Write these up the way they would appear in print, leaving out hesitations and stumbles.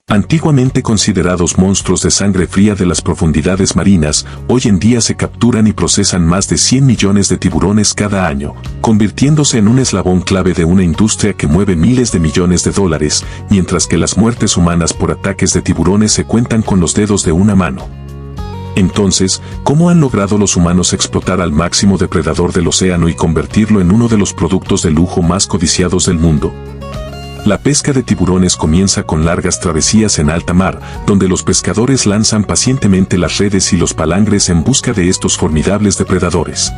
Antiguamente considerados monstruos de sangre fría de las profundidades marinas, hoy en día se capturan y procesan más de 100 millones de tiburones cada año, convirtiéndose en un eslabón clave de una industria que mueve miles de millones de dólares, mientras que las muertes humanas por ataques de tiburones se cuentan con los dedos de una mano. Entonces, ¿cómo han logrado los humanos explotar al máximo depredador del océano y convertirlo en uno de los productos de lujo más codiciados del mundo? La pesca de tiburones comienza con largas travesías en alta mar, donde los pescadores lanzan pacientemente las redes y los palangres en busca de estos formidables depredadores.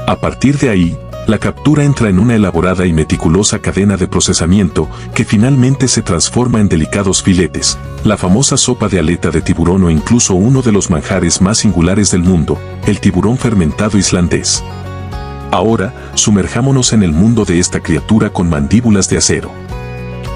A partir de ahí, la captura entra en una elaborada y meticulosa cadena de procesamiento que finalmente se transforma en delicados filetes, la famosa sopa de aleta de tiburón o incluso uno de los manjares más singulares del mundo, el tiburón fermentado islandés. Ahora, sumerjámonos en el mundo de esta criatura con mandíbulas de acero.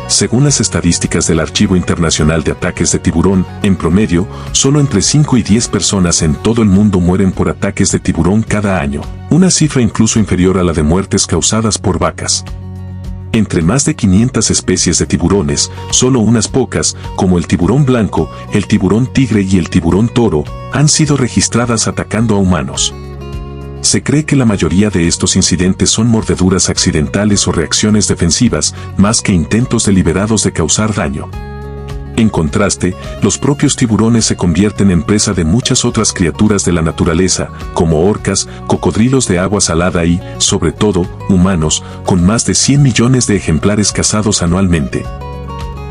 Según las estadísticas del Archivo Internacional de Ataques de Tiburón, en promedio, solo entre 5 y 10 personas en todo el mundo mueren por ataques de tiburón cada año, una cifra incluso inferior a la de muertes causadas por vacas. Entre más de 500 especies de tiburones, solo unas pocas, como el tiburón blanco, el tiburón tigre y el tiburón toro, han sido registradas atacando a humanos. Se cree que la mayoría de estos incidentes son mordeduras accidentales o reacciones defensivas, más que intentos deliberados de causar daño. En contraste, los propios tiburones se convierten en presa de muchas otras criaturas de la naturaleza, como orcas, cocodrilos de agua salada y, sobre todo, humanos, con más de 100 millones de ejemplares cazados anualmente.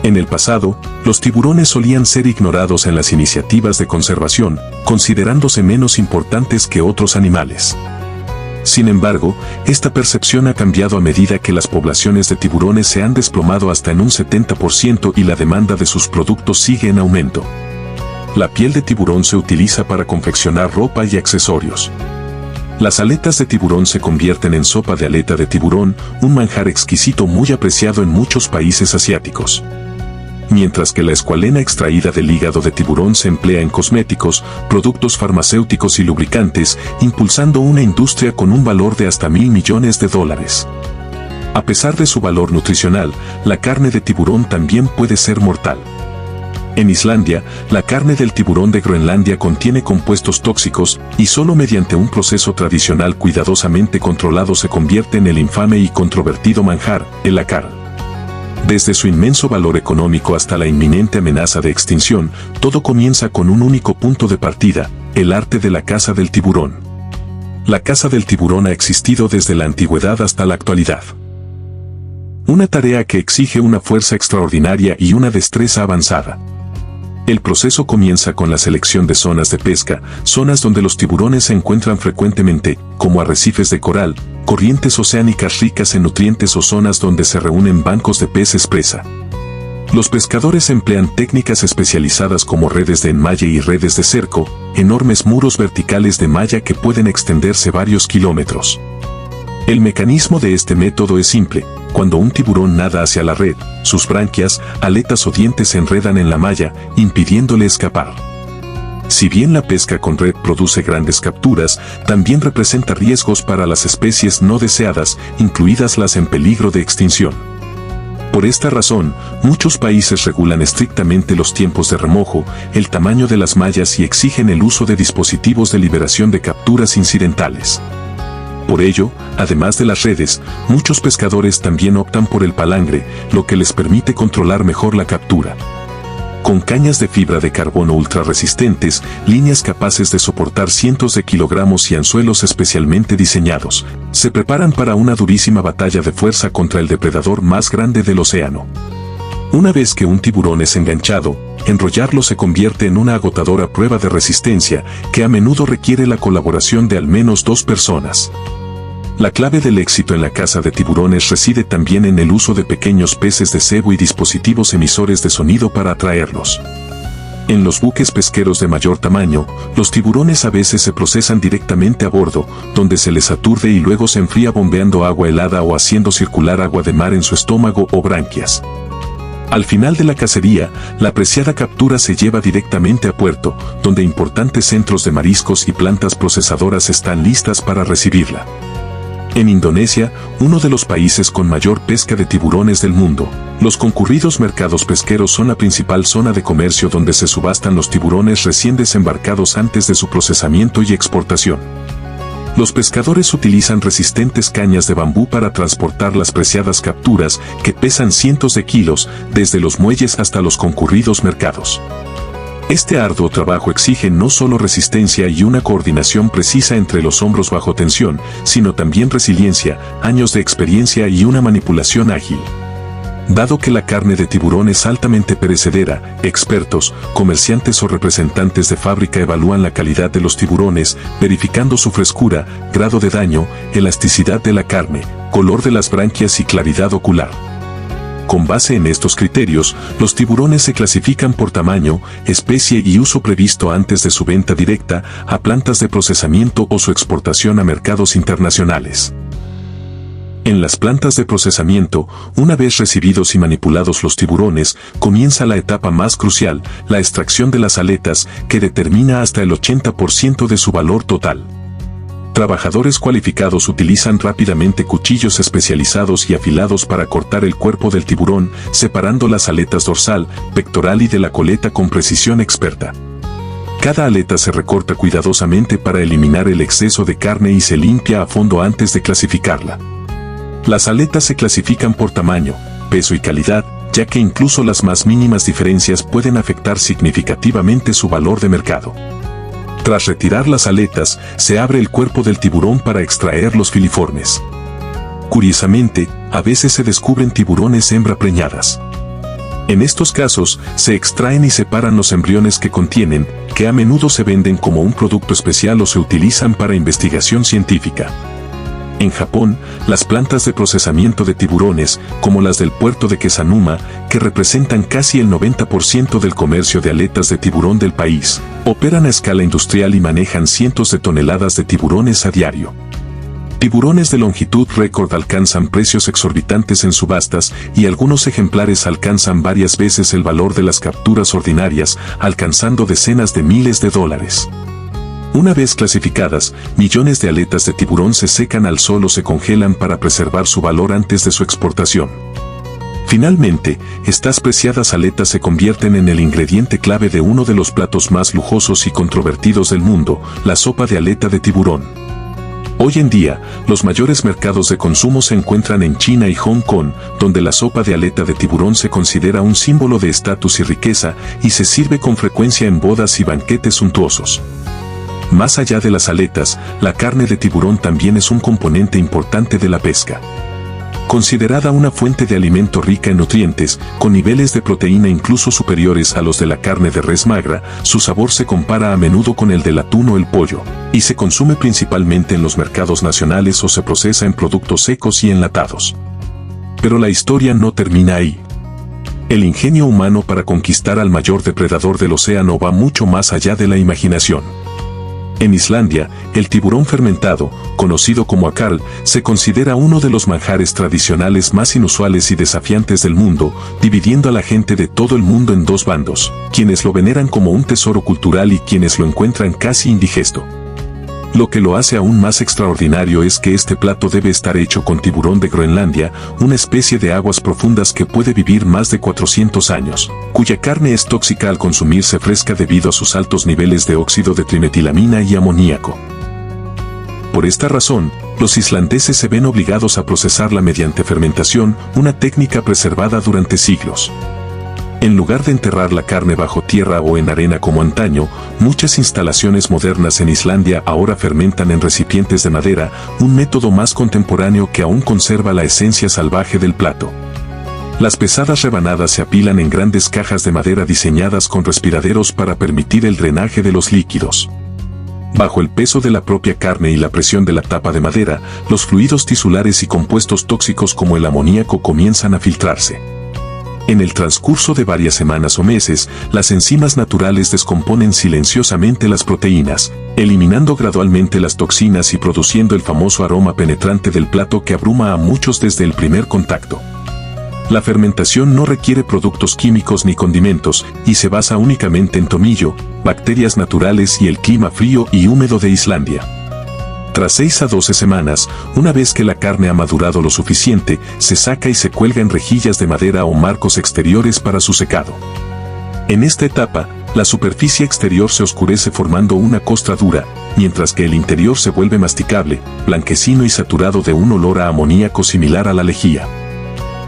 En el pasado, los tiburones solían ser ignorados en las iniciativas de conservación, considerándose menos importantes que otros animales. Sin embargo, esta percepción ha cambiado a medida que las poblaciones de tiburones se han desplomado hasta en un 70% y la demanda de sus productos sigue en aumento. La piel de tiburón se utiliza para confeccionar ropa y accesorios. Las aletas de tiburón se convierten en sopa de aleta de tiburón, un manjar exquisito muy apreciado en muchos países asiáticos. Mientras que la escualena extraída del hígado de tiburón se emplea en cosméticos, productos farmacéuticos y lubricantes, impulsando una industria con un valor de hasta $1.000 millones. A pesar de su valor nutricional, la carne de tiburón también puede ser mortal. En Islandia, la carne del tiburón de Groenlandia contiene compuestos tóxicos, y solo mediante un proceso tradicional cuidadosamente controlado se convierte en el infame y controvertido manjar, el akar. Desde su inmenso valor económico hasta la inminente amenaza de extinción, todo comienza con un único punto de partida, el arte de la caza del tiburón. La caza del tiburón ha existido desde la antigüedad hasta la actualidad. Una tarea que exige una fuerza extraordinaria y una destreza avanzada. El proceso comienza con la selección de zonas de pesca, zonas donde los tiburones se encuentran frecuentemente, como arrecifes de coral, corrientes oceánicas ricas en nutrientes o zonas donde se reúnen bancos de peces presa. Los pescadores emplean técnicas especializadas como redes de enmalle y redes de cerco, enormes muros verticales de malla que pueden extenderse varios kilómetros. El mecanismo de este método es simple. Cuando un tiburón nada hacia la red, sus branquias, aletas o dientes se enredan en la malla, impidiéndole escapar. Si bien la pesca con red produce grandes capturas, también representa riesgos para las especies no deseadas, incluidas las en peligro de extinción. Por esta razón, muchos países regulan estrictamente los tiempos de remojo, el tamaño de las mallas y exigen el uso de dispositivos de liberación de capturas incidentales. Por ello, además de las redes, muchos pescadores también optan por el palangre, lo que les permite controlar mejor la captura. Con cañas de fibra de carbono ultra resistentes, líneas capaces de soportar cientos de kilogramos y anzuelos especialmente diseñados, se preparan para una durísima batalla de fuerza contra el depredador más grande del océano. Una vez que un tiburón es enganchado, enrollarlo se convierte en una agotadora prueba de resistencia que a menudo requiere la colaboración de al menos 2 personas. La clave del éxito en la caza de tiburones reside también en el uso de pequeños peces de cebo y dispositivos emisores de sonido para atraerlos. En los buques pesqueros de mayor tamaño, los tiburones a veces se procesan directamente a bordo, donde se les aturde y luego se enfría bombeando agua helada o haciendo circular agua de mar en su estómago o branquias. Al final de la cacería, la preciada captura se lleva directamente a puerto, donde importantes centros de mariscos y plantas procesadoras están listas para recibirla. En Indonesia, uno de los países con mayor pesca de tiburones del mundo, los concurridos mercados pesqueros son la principal zona de comercio donde se subastan los tiburones recién desembarcados antes de su procesamiento y exportación. Los pescadores utilizan resistentes cañas de bambú para transportar las preciadas capturas que pesan cientos de kilos desde los muelles hasta los concurridos mercados. Este arduo trabajo exige no solo resistencia y una coordinación precisa entre los hombros bajo tensión, sino también resiliencia, años de experiencia y una manipulación ágil. Dado que la carne de tiburón es altamente perecedera, expertos, comerciantes o representantes de fábrica evalúan la calidad de los tiburones, verificando su frescura, grado de daño, elasticidad de la carne, color de las branquias y claridad ocular. Con base en estos criterios, los tiburones se clasifican por tamaño, especie y uso previsto antes de su venta directa a plantas de procesamiento o su exportación a mercados internacionales. En las plantas de procesamiento, una vez recibidos y manipulados los tiburones, comienza la etapa más crucial, la extracción de las aletas, que determina hasta el 80% de su valor total. Trabajadores cualificados utilizan rápidamente cuchillos especializados y afilados para cortar el cuerpo del tiburón, separando las aletas dorsal, pectoral y de la coleta con precisión experta. Cada aleta se recorta cuidadosamente para eliminar el exceso de carne y se limpia a fondo antes de clasificarla. Las aletas se clasifican por tamaño, peso y calidad, ya que incluso las más mínimas diferencias pueden afectar significativamente su valor de mercado. Tras retirar las aletas, se abre el cuerpo del tiburón para extraer los filiformes. Curiosamente, a veces se descubren tiburones hembra preñadas. En estos casos, se extraen y separan los embriones que contienen, que a menudo se venden como un producto especial o se utilizan para investigación científica. En Japón, las plantas de procesamiento de tiburones, como las del puerto de Kesanuma, que representan casi el 90% del comercio de aletas de tiburón del país, operan a escala industrial y manejan cientos de toneladas de tiburones a diario. Tiburones de longitud récord alcanzan precios exorbitantes en subastas y algunos ejemplares alcanzan varias veces el valor de las capturas ordinarias, alcanzando decenas de miles de dólares. Una vez clasificadas, millones de aletas de tiburón se secan al sol o se congelan para preservar su valor antes de su exportación. Finalmente, estas preciadas aletas se convierten en el ingrediente clave de uno de los platos más lujosos y controvertidos del mundo, la sopa de aleta de tiburón. Hoy en día, los mayores mercados de consumo se encuentran en China y Hong Kong, donde la sopa de aleta de tiburón se considera un símbolo de estatus y riqueza y se sirve con frecuencia en bodas y banquetes suntuosos. Más allá de las aletas, la carne de tiburón también es un componente importante de la pesca. Considerada una fuente de alimento rica en nutrientes, con niveles de proteína incluso superiores a los de la carne de res magra, su sabor se compara a menudo con el del atún o el pollo, y se consume principalmente en los mercados nacionales o se procesa en productos secos y enlatados. Pero la historia no termina ahí. El ingenio humano para conquistar al mayor depredador del océano va mucho más allá de la imaginación. En Islandia, el tiburón fermentado, conocido como akal, se considera uno de los manjares tradicionales más inusuales y desafiantes del mundo, dividiendo a la gente de todo el mundo en dos bandos, quienes lo veneran como un tesoro cultural y quienes lo encuentran casi indigesto. Lo que lo hace aún más extraordinario es que este plato debe estar hecho con tiburón de Groenlandia, una especie de aguas profundas que puede vivir más de 400 años, cuya carne es tóxica al consumirse fresca debido a sus altos niveles de óxido de trimetilamina y amoníaco. Por esta razón, los islandeses se ven obligados a procesarla mediante fermentación, una técnica preservada durante siglos. En lugar de enterrar la carne bajo tierra o en arena como antaño, muchas instalaciones modernas en Islandia ahora fermentan en recipientes de madera, un método más contemporáneo que aún conserva la esencia salvaje del plato. Las pesadas rebanadas se apilan en grandes cajas de madera diseñadas con respiraderos para permitir el drenaje de los líquidos. Bajo el peso de la propia carne y la presión de la tapa de madera, los fluidos tisulares y compuestos tóxicos como el amoníaco comienzan a filtrarse. En el transcurso de varias semanas o meses, las enzimas naturales descomponen silenciosamente las proteínas, eliminando gradualmente las toxinas y produciendo el famoso aroma penetrante del plato que abruma a muchos desde el primer contacto. La fermentación no requiere productos químicos ni condimentos, y se basa únicamente en tomillo, bacterias naturales y el clima frío y húmedo de Islandia. Tras 6 a 12 semanas, una vez que la carne ha madurado lo suficiente, se saca y se cuelga en rejillas de madera o marcos exteriores para su secado. En esta etapa, la superficie exterior se oscurece formando una costra dura, mientras que el interior se vuelve masticable, blanquecino y saturado de un olor a amoníaco similar a la lejía.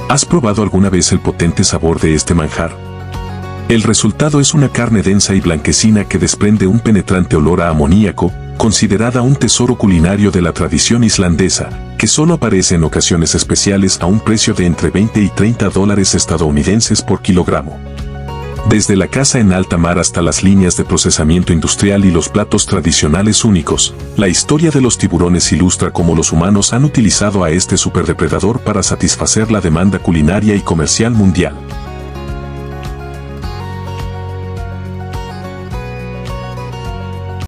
¿Has probado alguna vez el potente sabor de este manjar? El resultado es una carne densa y blanquecina que desprende un penetrante olor a amoníaco, considerada un tesoro culinario de la tradición islandesa, que solo aparece en ocasiones especiales a un precio de entre 20 y 30 dólares estadounidenses por kilogramo. Desde la caza en alta mar hasta las líneas de procesamiento industrial y los platos tradicionales únicos, la historia de los tiburones ilustra cómo los humanos han utilizado a este superdepredador para satisfacer la demanda culinaria y comercial mundial.